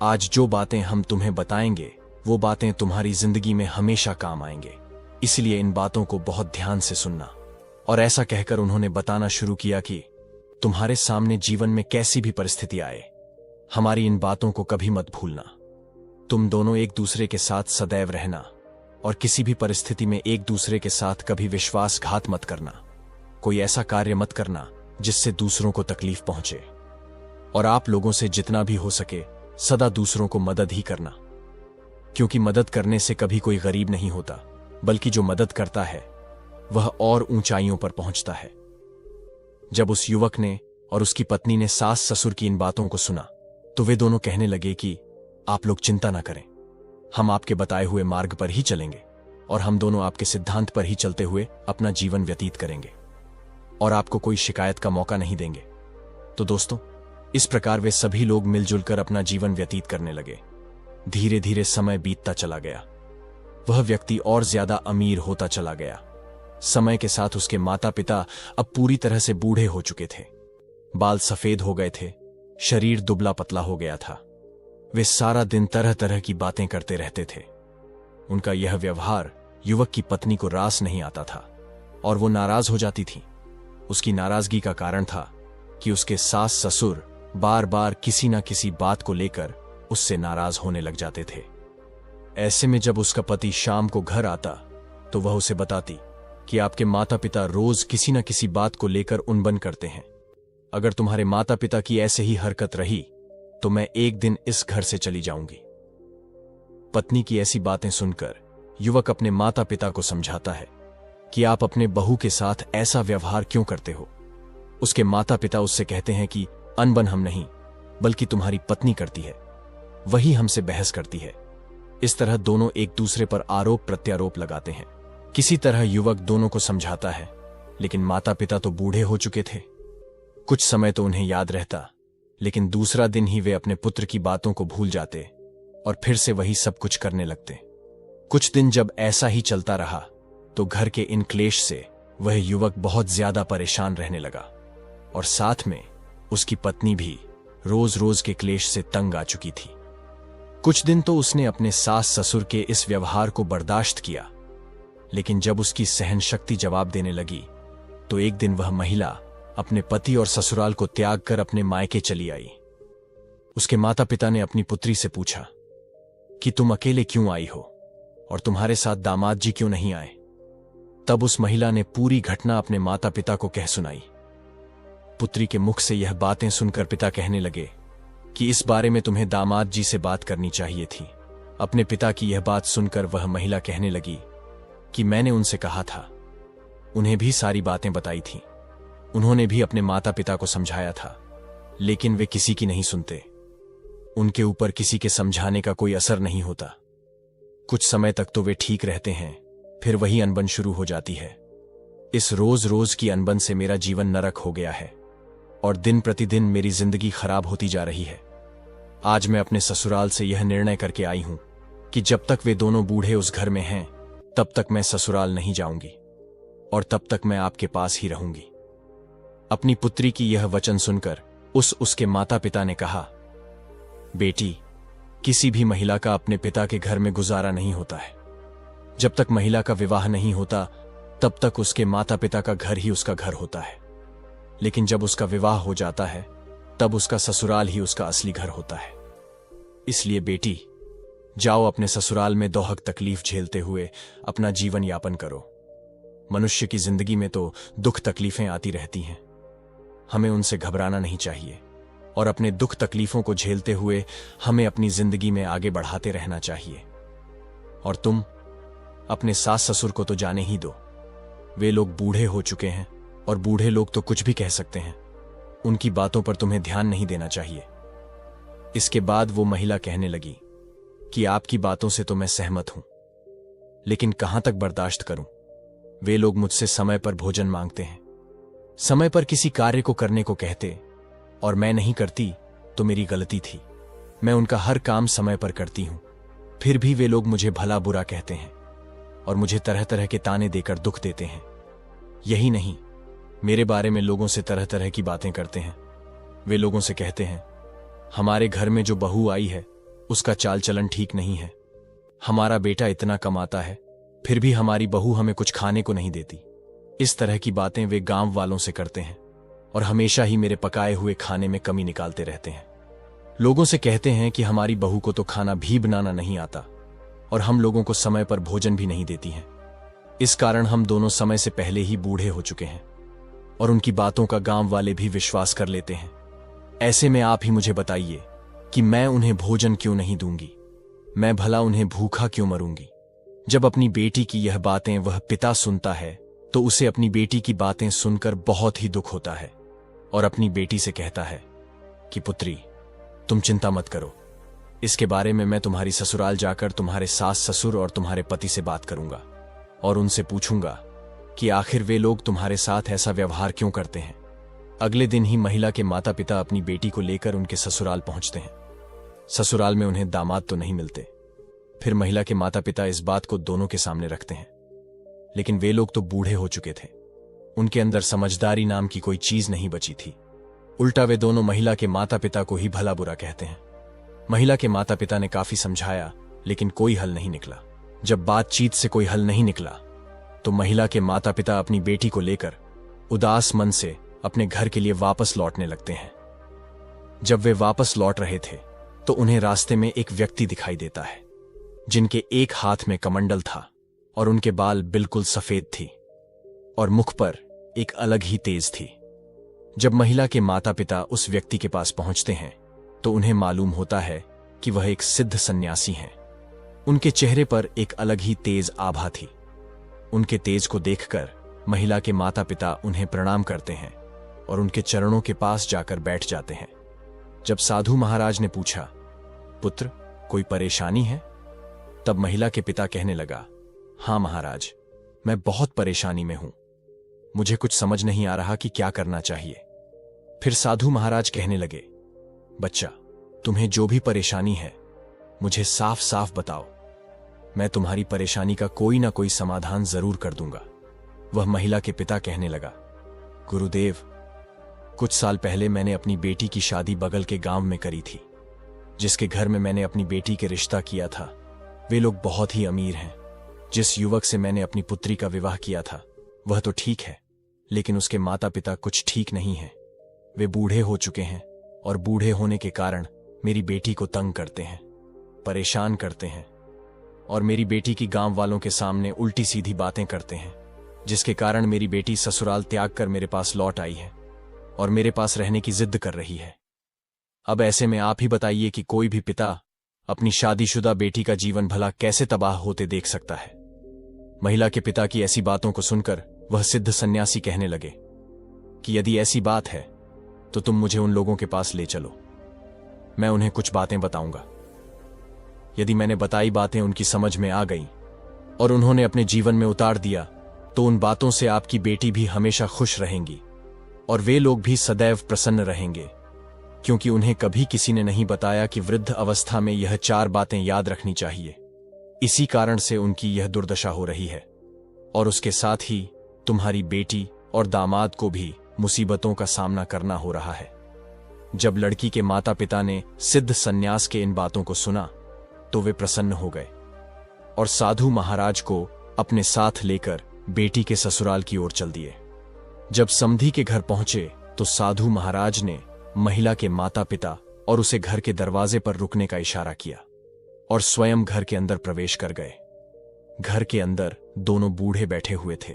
आज जो बातें हम तुम्हें बताएंगे वो बातें तुम्हारी जिंदगी में हमेशा काम आएंगे, इसलिए इन बातों को बहुत ध्यान से सुनना। और ऐसा कहकर उन्होंने बताना शुरू किया कि तुम्हारे सामने जीवन में कैसी भी परिस्थिति आए, हमारी इन बातों को कभी मत भूलना। तुम दोनों एक दूसरे के साथ सदैव रहना और किसी भी परिस्थिति में एक दूसरे के साथ कभी विश्वासघात मत करना। कोई ऐसा कार्य मत करना जिससे दूसरों को तकलीफ पहुंचे। और आप लोगों से जितना भी हो सके सदा दूसरों को मदद ही करना, क्योंकि मदद करने से कभी कोई गरीब नहीं होता, बल्कि जो मदद करता है वह और ऊंचाइयों पर पहुंचता है। जब उस युवक ने और उसकी पत्नी ने सास ससुर की इन बातों को सुना तो वे दोनों कहने लगे कि आप लोग चिंता ना करें, हम आपके बताए हुए मार्ग पर ही चलेंगे और हम दोनों आपके सिद्धांत पर ही चलते हुए अपना जीवन व्यतीत करेंगे और आपको कोई शिकायत का मौका नहीं देंगे। तो दोस्तों, इस प्रकार वे सभी लोग मिलजुल कर अपना जीवन व्यतीत करने लगे। धीरे धीरे समय बीतता चला गया। वह व्यक्ति और ज्यादा अमीर होता चला गया। समय के साथ उसके माता पिता अब पूरी तरह से बूढ़े हो चुके थे। बाल सफेद हो गए थे, शरीर दुबला पतला हो गया था। वे सारा दिन तरह तरह की बातें करते रहते थे। उनका यह व्यवहार युवक की पत्नी को रास नहीं आता था और वो नाराज हो जाती थी। उसकी नाराजगी का कारण था कि उसके सास ससुर बार बार किसी न किसी बात को लेकर उससे नाराज होने लग जाते थे। ऐसे में जब उसका पति शाम को घर आता तो वह उसे बताती कि आपके माता पिता रोज किसी न किसी बात को लेकर उनबन करते हैं। अगर तुम्हारे माता पिता की ऐसे ही हरकत रही तो मैं एक दिन इस घर से चली जाऊंगी। पत्नी की ऐसी बातें सुनकर युवक अपने माता पिता को समझाता है कि आप अपने बहू के साथ ऐसा व्यवहार क्यों करते हो। उसके माता पिता उससे कहते हैं कि अनबन हम नहीं बल्कि तुम्हारी पत्नी करती है, वही हमसे बहस करती है। इस तरह दोनों एक दूसरे पर आरोप प्रत्यारोप लगाते हैं। किसी तरह युवक दोनों को समझाता है, लेकिन माता पिता तो बूढ़े हो चुके थे। कुछ समय तो उन्हें याद रहता, लेकिन दूसरा दिन ही वे अपने पुत्र की बातों को भूल जाते और फिर से वही सब कुछ करने लगते। कुछ दिन जब ऐसा ही चलता रहा तो घर के इन क्लेश से वह युवक बहुत ज्यादा परेशान रहने लगा और साथ में उसकी पत्नी भी रोज रोज के क्लेश से तंग आ चुकी थी। कुछ दिन तो उसने अपने सास ससुर के इस व्यवहार को बर्दाश्त किया, लेकिन जब उसकी सहन शक्ति जवाब देने लगी तो एक दिन वह महिला अपने पति और ससुराल को त्याग कर अपने मायके चली आई। उसके माता पिता ने अपनी पुत्री से पूछा कि तुम अकेले क्यों आई हो और तुम्हारे साथ दामाद जी क्यों नहीं आए। तब उस महिला ने पूरी घटना अपने माता पिता को कह सुनाई। पुत्री के मुख से यह बातें सुनकर पिता कहने लगे कि इस बारे में तुम्हें दामाद जी से बात करनी चाहिए थी। अपने पिता की यह बात सुनकर वह महिला कहने लगी कि मैंने उनसे कहा था, उन्हें भी सारी बातें बताई थीं। उन्होंने भी अपने माता पिता को समझाया था, लेकिन वे किसी की नहीं सुनते। उनके ऊपर किसी के समझाने का कोई असर नहीं होता। कुछ समय तक तो वे ठीक रहते हैं, फिर वही अनबन शुरू हो जाती है। इस रोज रोज की अनबन से मेरा जीवन नरक हो गया है और दिन प्रतिदिन मेरी जिंदगी खराब होती जा रही है। आज मैं अपने ससुराल से यह निर्णय करके आई हूं कि जब तक वे दोनों बूढ़े उस घर में हैं, तब तक मैं ससुराल नहीं जाऊंगी और तब तक मैं आपके पास ही रहूंगी। अपनी पुत्री की यह वचन सुनकर उसके माता पिता ने कहा, बेटी, किसी भी महिला का अपने पिता के घर में गुजारा नहीं होता है। जब तक महिला का विवाह नहीं होता, तब तक उसके माता पिता का घर ही उसका घर होता है। लेकिन जब उसका विवाह हो जाता है, तब उसका ससुराल ही उसका असली घर होता है। इसलिए बेटी, जाओ अपने ससुराल में दोहक तकलीफ झेलते हुए अपना जीवन यापन करो। मनुष्य की जिंदगी में तो दुख तकलीफें आती रहती हैं। हमें उनसे घबराना नहीं चाहिए और अपने दुख तकलीफों को झेलते हुए हमें अपनी जिंदगी में आगे बढ़ाते रहना चाहिए। और तुम अपने सास ससुर को तो जाने ही दो। वे लोग बूढ़े हो चुके हैं और बूढ़े लोग तो कुछ भी कह सकते हैं। उनकी बातों पर तुम्हें ध्यान नहीं देना चाहिए। इसके बाद वो महिला कहने लगी कि आपकी बातों से तो मैं सहमत हूं, लेकिन कहां तक बर्दाश्त करूं। वे लोग मुझसे समय पर भोजन मांगते हैं, समय पर किसी कार्य को करने को कहते, और मैं नहीं करती तो मेरी गलती थी। मैं उनका हर काम समय पर करती हूं, फिर भी वे लोग मुझे भला बुरा कहते हैं और मुझे तरह तरह के ताने देकर दुख देते हैं। यही नहीं, मेरे बारे में लोगों से तरह तरह की बातें करते हैं। वे लोगों से कहते हैं, हमारे घर में जो बहू आई है उसका चाल चलन ठीक नहीं है। हमारा बेटा इतना कमाता है, फिर भी हमारी बहू हमें कुछ खाने को नहीं देती। इस तरह की बातें वे गांव वालों से करते हैं और हमेशा ही मेरे पकाए हुए खाने में कमी निकालते रहते हैं। लोगों से कहते हैं कि हमारी बहू को तो खाना भी बनाना नहीं आता और हम लोगों को समय पर भोजन भी नहीं देती हैं। इस कारण हम दोनों समय से पहले ही बूढ़े हो चुके हैं और उनकी बातों का गांव वाले भी विश्वास कर लेते हैं। ऐसे में आप ही मुझे बताइए कि मैं उन्हें भोजन क्यों नहीं दूंगी? मैं भला उन्हें भूखा क्यों मरूंगी? जब अपनी बेटी की यह बातें वह पिता सुनता है तो उसे अपनी बेटी की बातें सुनकर बहुत ही दुख होता है और अपनी बेटी से कहता है कि पुत्री, तुम चिंता मत करो। इसके बारे में मैं तुम्हारी ससुराल जाकर तुम्हारे सास ससुर और तुम्हारे पति से बात करूंगा और उनसे पूछूंगा कि आखिर वे लोग तुम्हारे साथ ऐसा व्यवहार क्यों करते हैं। अगले दिन ही महिला के माता पिता अपनी बेटी को लेकर उनके ससुराल पहुंचते हैं। ससुराल में उन्हें दामाद तो नहीं मिलते। फिर महिला के माता पिता इस बात को दोनों के सामने रखते हैं, लेकिन वे लोग तो बूढ़े हो चुके थे। उनके अंदर समझदारी नाम की कोई चीज नहीं बची थी। उल्टा वे दोनों महिला के माता पिता को ही भला बुरा कहते हैं। महिला के माता पिता ने काफी समझाया, लेकिन कोई हल नहीं निकला। जब बातचीत से कोई हल नहीं निकला तो महिला के माता पिता अपनी बेटी को लेकर उदास मन से अपने घर के लिए वापस लौटने लगते हैं। जब वे वापस लौट रहे थे तो उन्हें रास्ते में एक व्यक्ति दिखाई देता है, जिनके एक हाथ में कमंडल था और उनके बाल बिल्कुल सफेद थी और मुख पर एक अलग ही तेज थी। जब महिला के माता पिता उस व्यक्ति के पास पहुंचते हैं तो उन्हें मालूम होता है कि वह एक सिद्ध सन्यासी हैं। उनके चेहरे पर एक अलग ही तेज आभा थी। उनके तेज को देखकर महिला के माता पिता उन्हें प्रणाम करते हैं और उनके चरणों के पास जाकर बैठ जाते हैं। जब साधु महाराज ने पूछा, पुत्र, कोई परेशानी है? तब महिला के पिता कहने लगा, हां महाराज, मैं बहुत परेशानी में हूं। मुझे कुछ समझ नहीं आ रहा कि क्या करना चाहिए। फिर साधु महाराज कहने लगे, बच्चा, तुम्हें जो भी परेशानी है मुझे साफ साफ बताओ। मैं तुम्हारी परेशानी का कोई ना कोई समाधान जरूर कर दूंगा। वह महिला के पिता कहने लगा, गुरुदेव, कुछ साल पहले मैंने अपनी बेटी की शादी बगल के गांव में करी थी। जिसके घर में मैंने अपनी बेटी के रिश्ता किया था वे लोग बहुत ही अमीर हैं। जिस युवक से मैंने अपनी पुत्री का विवाह किया था वह तो ठीक है, लेकिन उसके माता पिता कुछ ठीक नहीं हैं। वे बूढ़े हो चुके हैं और बूढ़े होने के कारण मेरी बेटी को तंग करते हैं, परेशान करते हैं और मेरी बेटी की गांव वालों के सामने उल्टी सीधी बातें करते हैं, जिसके कारण मेरी बेटी ससुराल त्याग कर मेरे पास लौट आई है और मेरे पास रहने की जिद कर रही है। अब ऐसे में आप ही बताइए कि कोई भी पिता अपनी शादीशुदा बेटी का जीवन भला कैसे तबाह होते देख सकता है। महिला के पिता की ऐसी बातों को सुनकर वह सिद्ध सन्यासी कहने लगे कि यदि ऐसी बात है तो तुम मुझे उन लोगों के पास ले चलो, मैं उन्हें कुछ बातें बताऊंगा। यदि मैंने बताई बातें उनकी समझ में आ गईं और उन्होंने अपने जीवन में उतार दिया तो उन बातों से आपकी बेटी भी हमेशा खुश रहेंगी और वे लोग भी सदैव प्रसन्न रहेंगे, क्योंकि उन्हें कभी किसी ने नहीं बताया कि वृद्ध अवस्था में यह 4 बातें याद रखनी चाहिए। इसी कारण से उनकी यह दुर्दशा हो रही है और उसके साथ ही तुम्हारी बेटी और दामाद को भी मुसीबतों का सामना करना हो रहा है। जब लड़की के माता पिता ने सिद्ध सन्यास के इन बातों को सुना तो वे प्रसन्न हो गए और साधु महाराज को अपने साथ लेकर बेटी के ससुराल की ओर चल दिए। जब समधी के घर पहुंचे तो साधु महाराज ने महिला के माता पिता और उसे घर के दरवाजे पर रुकने का इशारा किया और स्वयं घर के अंदर प्रवेश कर गए। घर के अंदर दोनों बूढ़े बैठे हुए थे।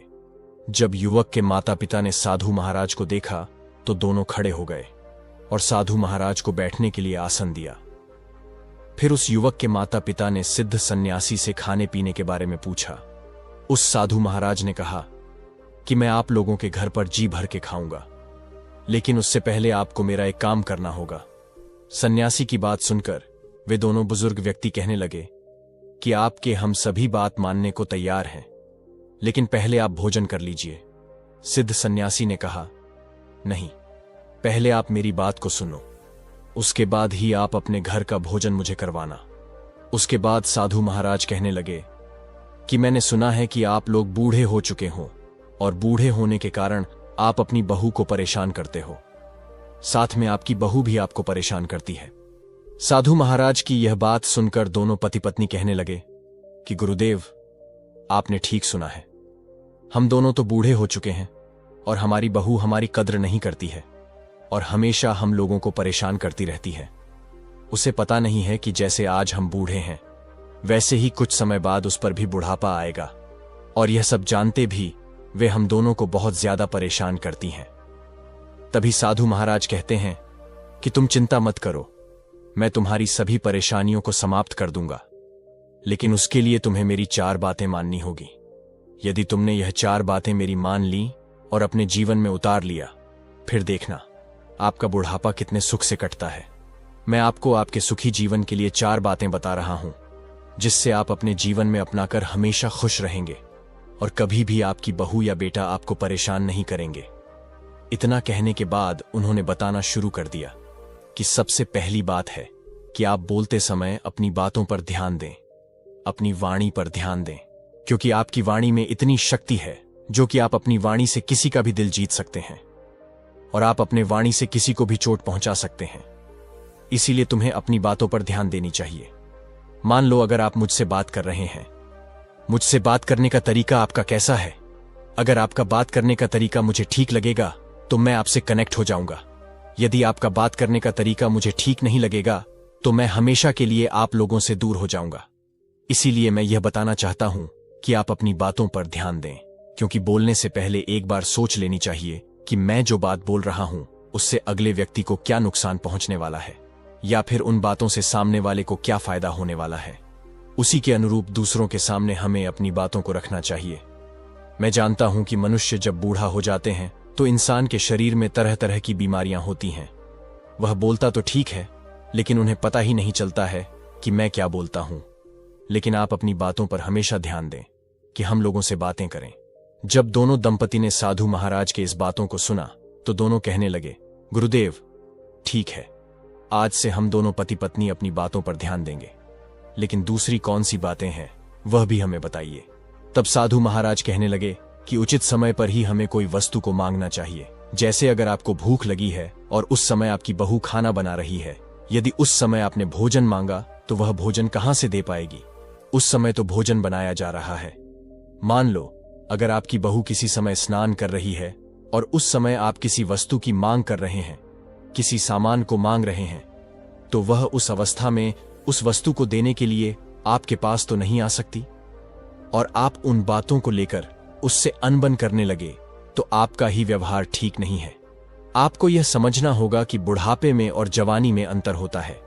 जब युवक के माता पिता ने साधु महाराज को देखा तो दोनों खड़े हो गए और साधु महाराज को बैठने के लिए आसन दिया। फिर उस युवक के माता पिता ने सिद्ध सन्यासी से खाने पीने के बारे में पूछा। उस साधु महाराज ने कहा कि मैं आप लोगों के घर पर जी भर के खाऊंगा, लेकिन उससे पहले आपको मेरा एक काम करना होगा। सन्यासी की बात सुनकर वे दोनों बुजुर्ग व्यक्ति कहने लगे कि आपके हम सभी बात मानने को तैयार हैं, लेकिन पहले आप भोजन कर लीजिए। सिद्ध सन्यासी ने कहा, नहीं, पहले आप मेरी बात को सुनो, उसके बाद ही आप अपने घर का भोजन मुझे करवाना। उसके बाद साधु महाराज कहने लगे कि मैंने सुना है कि आप लोग बूढ़े हो चुके हों और बूढ़े होने के कारण आप अपनी बहू को परेशान करते हो, साथ में आपकी बहू भी आपको परेशान करती है। साधु महाराज की यह बात सुनकर दोनों पति पत्नी कहने लगे कि गुरुदेव, आपने ठीक सुना है, हम दोनों तो बूढ़े हो चुके हैं और हमारी बहू हमारी कद्र नहीं करती है और हमेशा हम लोगों को परेशान करती रहती है। उसे पता नहीं है कि जैसे आज हम बूढ़े हैं वैसे ही कुछ समय बाद उस पर भी बुढ़ापा आएगा, और यह सब जानते भी वे हम दोनों को बहुत ज्यादा परेशान करती हैं। तभी साधु महाराज कहते हैं कि तुम चिंता मत करो, मैं तुम्हारी सभी परेशानियों को समाप्त कर दूंगा, लेकिन उसके लिए तुम्हें मेरी 4 बातें माननी होगी। यदि तुमने यह 4 बातें मेरी मान ली और अपने जीवन में उतार लिया, फिर देखना आपका बुढ़ापा कितने सुख से कटता है। मैं आपको आपके सुखी जीवन के लिए 4 बातें बता रहा हूं, जिससे आप अपने जीवन में अपनाकर हमेशा खुश रहेंगे और कभी भी आपकी बहू या बेटा आपको परेशान नहीं करेंगे। इतना कहने के बाद उन्होंने बताना शुरू कर दिया कि सबसे पहली बात है कि आप बोलते समय अपनी बातों पर ध्यान दें, अपनी वाणी पर ध्यान दें, क्योंकि आपकी वाणी में इतनी शक्ति है जो कि आप अपनी वाणी से किसी का भी दिल जीत सकते हैं और आप अपने वाणी से किसी को भी चोट पहुंचा सकते हैं। इसीलिए तुम्हें अपनी बातों पर ध्यान देनी चाहिए। मान लो अगर आप मुझसे बात कर रहे हैं, मुझसे बात करने का तरीका आपका कैसा है? अगर आपका बात करने का तरीका मुझे ठीक लगेगा तो मैं आपसे कनेक्ट हो जाऊंगा। यदि आपका बात करने का तरीका मुझे ठीक नहीं लगेगा तो मैं हमेशा के लिए आप लोगों से दूर हो जाऊंगा। इसीलिए मैं यह बताना चाहता हूं कि आप अपनी बातों पर ध्यान दें, क्योंकि बोलने से पहले एक बार सोच लेनी चाहिए कि मैं जो बात बोल रहा हूं उससे अगले व्यक्ति को क्या नुकसान पहुंचने वाला है, या फिर उन बातों से सामने वाले को क्या फायदा होने वाला है। उसी के अनुरूप दूसरों के सामने हमें अपनी बातों को रखना चाहिए। मैं जानता हूं कि मनुष्य जब बूढ़ा हो जाते हैं तो इंसान के शरीर में तरह तरह की बीमारियां होती हैं। वह बोलता तो ठीक है, लेकिन उन्हें पता ही नहीं चलता है कि मैं क्या बोलता हूं। लेकिन आप अपनी बातों पर हमेशा ध्यान दें कि हम लोगों से बातें करें। जब दोनों दंपति ने साधु महाराज के इस बातों को सुना तो दोनों कहने लगे, गुरुदेव, ठीक है, आज से हम दोनों पति पत्नी अपनी बातों पर ध्यान देंगे, लेकिन दूसरी कौन सी बातें हैं वह भी हमें बताइए। तब साधु महाराज कहने लगे कि उचित समय पर ही हमें कोई वस्तु को मांगना चाहिए। जैसे अगर आपको भूख लगी है और उस समय आपकी बहू खाना बना रही है, यदि उस समय आपने भोजन मांगा तो वह भोजन कहां से दे पाएगी? उस समय तो भोजन बनाया जा रहा है। मान लो अगर आपकी बहू किसी समय स्नान कर रही है और उस समय आप किसी वस्तु की मांग कर रहे हैं, किसी सामान को मांग रहे हैं, तो वह उस अवस्था में उस वस्तु को देने के लिए आपके पास तो नहीं आ सकती, और आप उन बातों को लेकर उससे अनबन करने लगे तो आपका ही व्यवहार ठीक नहीं है। आपको यह समझना होगा कि बुढ़ापे में और जवानी में अंतर होता है।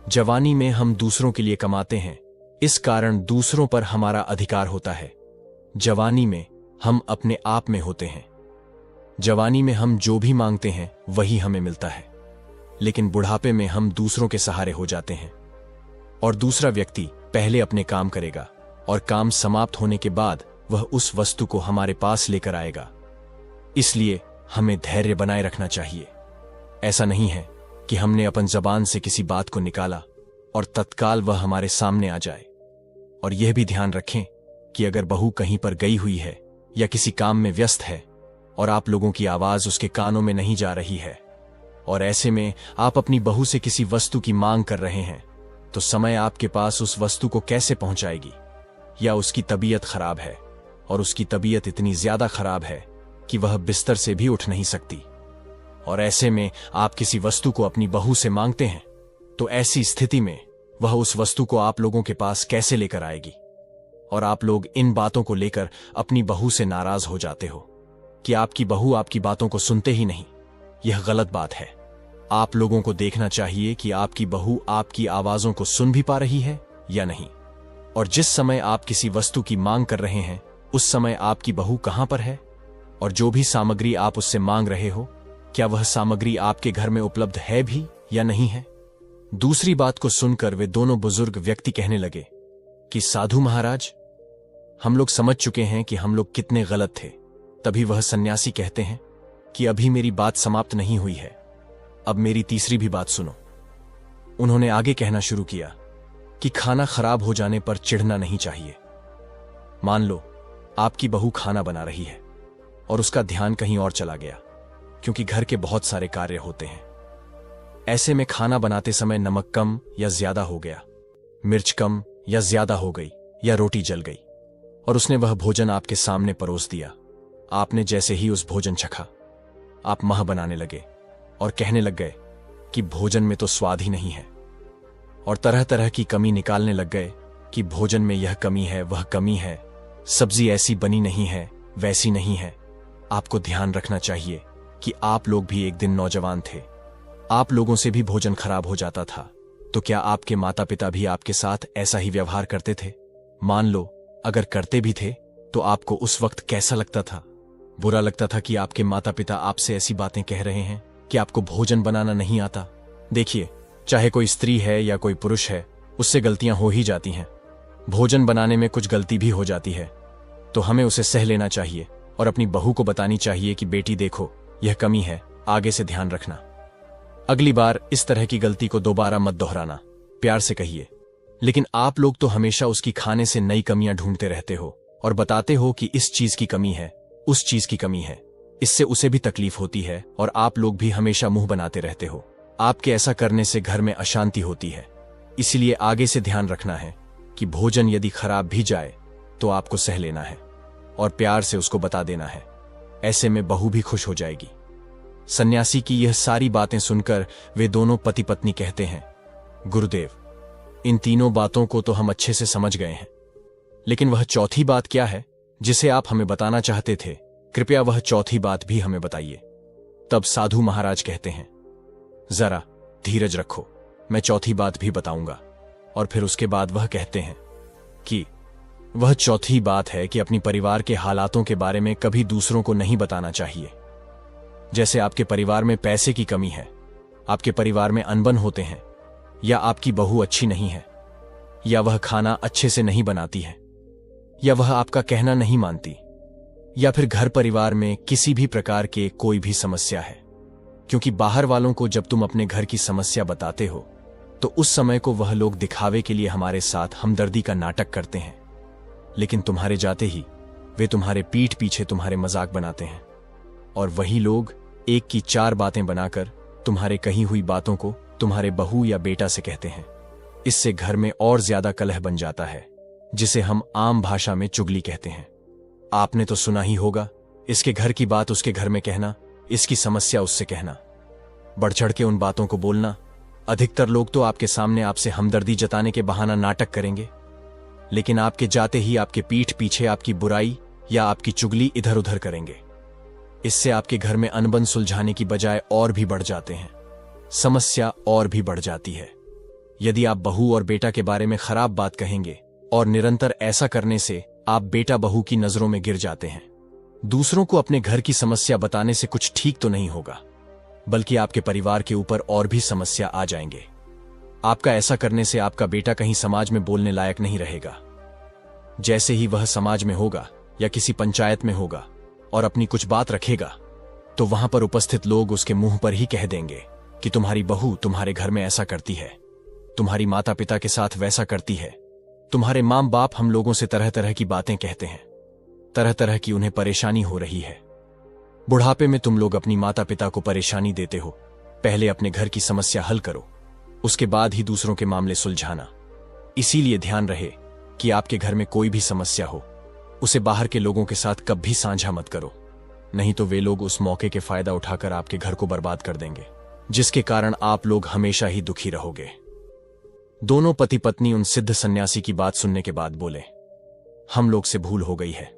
जवानी में हम दूसरों के लिए कमाते हैं, इस कारण दूसरों पर हमारा अधिकार होता है। जवानी में हम अपने आप में होते हैं। जवानी में हम जो भी मांगते हैं वही हमें मिलता है, लेकिन बुढ़ापे में हम दूसरों के सहारे हो जाते हैं और दूसरा व्यक्ति पहले अपने काम करेगा और काम समाप्त होने के बाद वह उस वस्तु को हमारे पास लेकर आएगा। इसलिए हमें धैर्य बनाए रखना चाहिए। ऐसा नहीं है कि हमने अपन जबान से किसी बात को निकाला और तत्काल वह हमारे सामने आ जाए। और यह भी ध्यान रखें कि अगर बहू कहीं पर गई हुई है या किसी काम में व्यस्त है और आप लोगों की आवाज उसके कानों में नहीं जा रही है और ऐसे में आप अपनी बहू से किसी वस्तु की मांग कर रहे हैं, तो समय आपके पास उस वस्तु को कैसे पहुंचाएगी? या उसकी तबीयत खराब है और उसकी तबीयत इतनी ज्यादा खराब है कि वह बिस्तर से भी उठ नहीं सकती, और ऐसे में आप किसी वस्तु को अपनी बहू से मांगते हैं, तो ऐसी स्थिति में वह उस वस्तु को आप लोगों के पास कैसे लेकर आएगी? और आप लोग इन बातों को लेकर अपनी बहू से नाराज हो जाते हो कि आपकी बहू आपकी बातों को सुनते ही नहीं। यह गलत बात है। आप लोगों को देखना चाहिए कि आपकी बहू आपकी आवाजों को सुन भी पा रही है या नहीं। और जिस समय आप किसी वस्तु की मांग कर रहे हैं उस समय आपकी बहू कहां पर है, और जो भी सामग्री आप उससे मांग रहे हो क्या वह सामग्री आपके घर में उपलब्ध है भी या नहीं है? दूसरी बात को सुनकर वे दोनों बुजुर्ग व्यक्ति कहने लगे कि साधु महाराज, हम लोग समझ चुके हैं कि हम लोग कितने गलत थे। तभी वह सन्यासी कहते हैं कि अभी मेरी बात समाप्त नहीं हुई है, अब मेरी तीसरी भी बात सुनो। उन्होंने आगे कहना शुरू किया कि खाना खराब हो जाने पर चिढ़ना नहीं चाहिए। मान लो आपकी बहू खाना बना रही है और उसका ध्यान कहीं और चला गया, क्योंकि घर के बहुत सारे कार्य होते हैं। ऐसे में खाना बनाते समय नमक कम या ज्यादा हो गया, मिर्च कम या ज्यादा हो गई, या रोटी जल गई, और उसने वह भोजन आपके सामने परोस दिया। आपने जैसे ही उस भोजन चखा, आप मह बनाने लगे और कहने लग गए कि भोजन में तो स्वाद ही नहीं है, और तरह तरह की कमी निकालने लग गए कि भोजन में यह कमी है, वह कमी है, सब्जी ऐसी बनी नहीं है, वैसी नहीं है। आपको ध्यान रखना चाहिए कि आप लोग भी एक दिन नौजवान थे, आप लोगों से भी भोजन खराब हो जाता था, तो क्या आपके माता पिता भी आपके साथ ऐसा ही व्यवहार करते थे? मान लो अगर करते भी थे तो आपको उस वक्त कैसा लगता था? बुरा लगता था कि आपके माता पिता आपसे ऐसी बातें कह रहे हैं कि आपको भोजन बनाना नहीं आता। देखिए, चाहे कोई स्त्री है या कोई पुरुष है, उससे गलतियां हो ही जाती हैं। भोजन बनाने में कुछ गलती भी हो जाती है तो हमें उसे सह लेना चाहिए और अपनी बहू को बतानी चाहिए कि बेटी देखो, यह कमी है, आगे से ध्यान रखना। अगली बार इस तरह की गलती को दोबारा मत दोहराना, प्यार से कहिए। लेकिन आप लोग तो हमेशा उसकी खाने से नई कमियां ढूंढते रहते हो और बताते हो कि इस चीज की कमी है, उस चीज की कमी है। इससे उसे भी तकलीफ होती है और आप लोग भी हमेशा मुंह बनाते रहते हो। आपके ऐसा करने से घर में अशांति होती है। इसीलिए आगे से ध्यान रखना है कि भोजन यदि खराब भी जाए तो आपको सह लेना है और प्यार से उसको बता देना है। ऐसे में बहू भी खुश हो जाएगी। सन्यासी की यह सारी बातें सुनकर वे दोनों पति पत्नी कहते हैं, गुरुदेव, इन तीनों बातों को तो हम अच्छे से समझ गए हैं, लेकिन वह चौथी बात क्या है जिसे आप हमें बताना चाहते थे? कृपया वह चौथी बात भी हमें बताइए। तब साधु महाराज कहते हैं, जरा धीरज रखो, मैं चौथी बात भी बताऊंगा। और फिर उसके बाद वह कहते हैं कि वह चौथी बात है कि अपनी परिवार के हालातों के बारे में कभी दूसरों को नहीं बताना चाहिए। जैसे आपके परिवार में पैसे की कमी है, आपके परिवार में अनबन होते हैं, या आपकी बहू अच्छी नहीं है, या वह खाना अच्छे से नहीं बनाती है, या वह आपका कहना नहीं मानती, या फिर घर परिवार में किसी भी प्रकार के कोई भी समस्या है। क्योंकि बाहर वालों को जब तुम अपने घर की समस्या बताते हो तो उस समय को वह लोग दिखावे के लिए हमारे साथ हमदर्दी का नाटक करते हैं, लेकिन तुम्हारे जाते ही वे तुम्हारे पीठ पीछे तुम्हारे मजाक बनाते हैं, और वही लोग एक की चार बातें बनाकर तुम्हारे कही हुई बातों को तुम्हारे बहू या बेटा से कहते हैं। इससे घर में और ज्यादा कलह बन जाता है, जिसे हम आम भाषा में चुगली कहते हैं। आपने तो सुना ही होगा, इसके घर की बात उसके घर में कहना, इसकी समस्या उससे कहना, बढ़ चढ़ के उन बातों को बोलना। अधिकतर लोग तो आपके सामने आपसे हमदर्दी जताने के बहाना नाटक करेंगे, लेकिन आपके जाते ही आपके पीठ पीछे आपकी बुराई या आपकी चुगली इधर उधर करेंगे। इससे आपके घर में अनबन सुलझाने की बजाय और भी बढ़ जाते हैं, समस्या और भी बढ़ जाती है। यदि आप बहू और बेटा के बारे में खराब बात कहेंगे और निरंतर ऐसा करने से आप बेटा बहू की नजरों में गिर जाते हैं। दूसरों को अपने घर की समस्या बताने से कुछ ठीक तो नहीं होगा, बल्कि आपके परिवार के ऊपर और भी समस्या आ जाएंगे। आपका ऐसा करने से आपका बेटा कहीं समाज में बोलने लायक नहीं रहेगा। जैसे ही वह समाज में होगा या किसी पंचायत में होगा और अपनी कुछ बात रखेगा, तो वहां पर उपस्थित लोग उसके मुंह पर ही कह देंगे कि तुम्हारी बहू तुम्हारे घर में ऐसा करती है, तुम्हारी माता पिता के साथ वैसा करती है, तुम्हारे माँ बाप हम लोगों से तरह तरह की बातें कहते हैं, तरह तरह की उन्हें परेशानी हो रही है। बुढ़ापे में तुम लोग अपनी माता पिता को परेशानी देते हो। पहले अपने घर की समस्या हल करो, उसके बाद ही दूसरों के मामले सुलझाना। इसीलिए ध्यान रहे कि आपके घर में कोई भी समस्या हो, उसे बाहर के लोगों के साथ कभी साझा मत करो, नहीं तो वे लोग उस मौके के फायदा उठाकर आपके घर को बर्बाद कर देंगे, जिसके कारण आप लोग हमेशा ही दुखी रहोगे। दोनों पति पत्नी उन सिद्ध सन्यासी की बात सुनने के बाद बोले, हम लोग से भूल हो गई है।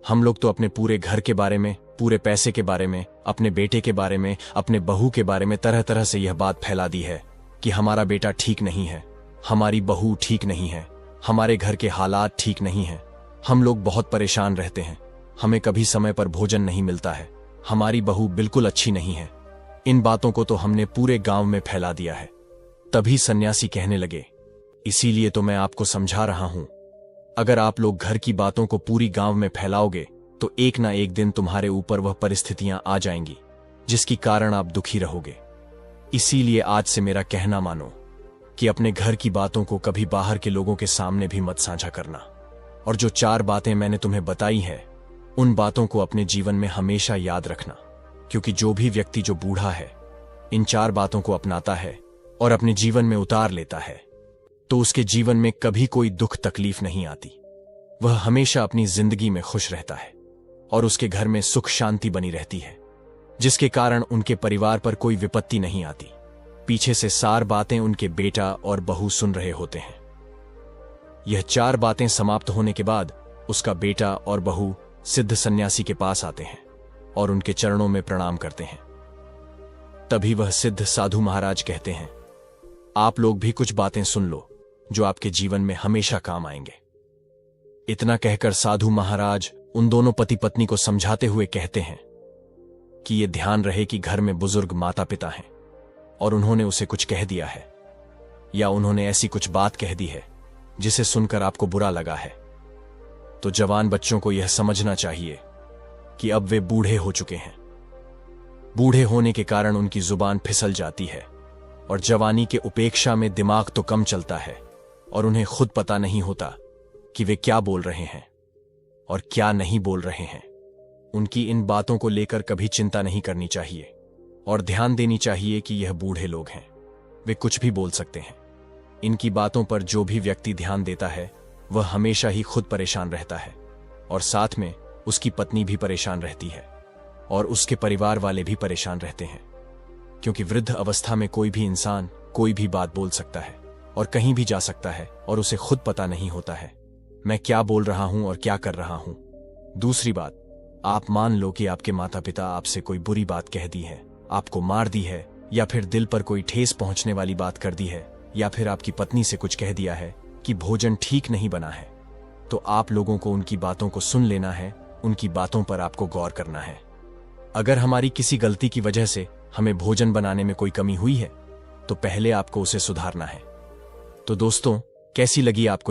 हम लोग तो अपने पूरे घर के बारे में, पूरे पैसे के बारे में, अपने बेटे के बारे में, अपने बहू के बारे में तरह तरह से यह बात फैला दी है कि हमारा बेटा ठीक नहीं है, हमारी बहू ठीक नहीं है, हमारे घर के हालात ठीक नहीं है, हम लोग बहुत परेशान रहते हैं, हमें कभी समय पर भोजन नहीं मिलता है, हमारी बहू बिल्कुल अच्छी नहीं है। इन बातों को तो हमने पूरे गांव में फैला दिया है। तभी सन्यासी कहने लगे, इसीलिए तो मैं आपको समझा रहा हूं, अगर आप लोग घर की बातों को पूरी गांव में फैलाओगे तो एक ना एक दिन तुम्हारे ऊपर वह परिस्थितियां आ जाएंगी जिसकी कारण आप दुखी रहोगे। इसीलिए आज से मेरा कहना मानो कि अपने घर की बातों को कभी बाहर के लोगों के सामने भी मत साझा करना। और जो 4 बातें मैंने तुम्हें बताई हैं, उन बातों को अपने जीवन में हमेशा याद रखना, क्योंकि जो भी व्यक्ति जो बूढ़ा है इन 4 बातों को अपनाता है और अपने जीवन में उतार लेता है, तो उसके जीवन में कभी कोई दुख तकलीफ नहीं आती। वह हमेशा अपनी जिंदगी में खुश रहता है और उसके घर में सुख शांति बनी रहती है, जिसके कारण उनके परिवार पर कोई विपत्ति नहीं आती। पीछे से 4 बातें उनके बेटा और बहू सुन रहे होते हैं। यह 4 बातें समाप्त होने के बाद उसका बेटा और बहू सिद्ध सन्यासी के पास आते हैं और उनके चरणों में प्रणाम करते हैं। तभी वह सिद्ध साधु महाराज कहते हैं, आप लोग भी कुछ बातें सुन लो जो आपके जीवन में हमेशा काम आएंगे। इतना कहकर साधु महाराज उन दोनों पति पत्नी को समझाते हुए कहते हैं कि ये ध्यान रहे कि घर में बुजुर्ग माता पिता हैं और उन्होंने उसे कुछ कह दिया है या उन्होंने ऐसी कुछ बात कह दी है जिसे सुनकर आपको बुरा लगा है, तो जवान बच्चों को यह समझना चाहिए कि अब वे बूढ़े हो चुके हैं। बूढ़े होने के कारण उनकी जुबान फिसल जाती है और जवानी के उपेक्षा में दिमाग तो कम चलता है और उन्हें खुद पता नहीं होता कि वे क्या बोल रहे हैं और क्या नहीं बोल रहे हैं। उनकी इन बातों को लेकर कभी चिंता नहीं करनी चाहिए और ध्यान देनी चाहिए कि यह बूढ़े लोग हैं, वे कुछ भी बोल सकते हैं। इनकी बातों पर जो भी व्यक्ति ध्यान देता है वह हमेशा ही खुद परेशान रहता है और साथ में उसकी पत्नी भी परेशान रहती है और उसके परिवार वाले भी परेशान रहते हैं, क्योंकि वृद्ध अवस्था में कोई भी इंसान कोई भी बात बोल सकता है और कहीं भी जा सकता है और उसे खुद पता नहीं होता है मैं क्या बोल रहा हूं और क्या कर रहा हूं। दूसरी बात, आप मान लो कि आपके माता पिता आपसे कोई बुरी बात कह दी है, आपको मार दी है या फिर दिल पर कोई ठेस पहुंचने वाली बात कर दी है या फिर आपकी पत्नी से कुछ कह दिया है कि भोजन ठीक नहीं बना है, तो आप लोगों को उनकी बातों को सुन लेना है, उनकी बातों पर आपको गौर करना है। अगर हमारी किसी गलती की वजह से हमें भोजन बनाने में कोई कमी हुई है तो पहले आपको उसे सुधारना है। तो दोस्तों, कैसी लगी आपको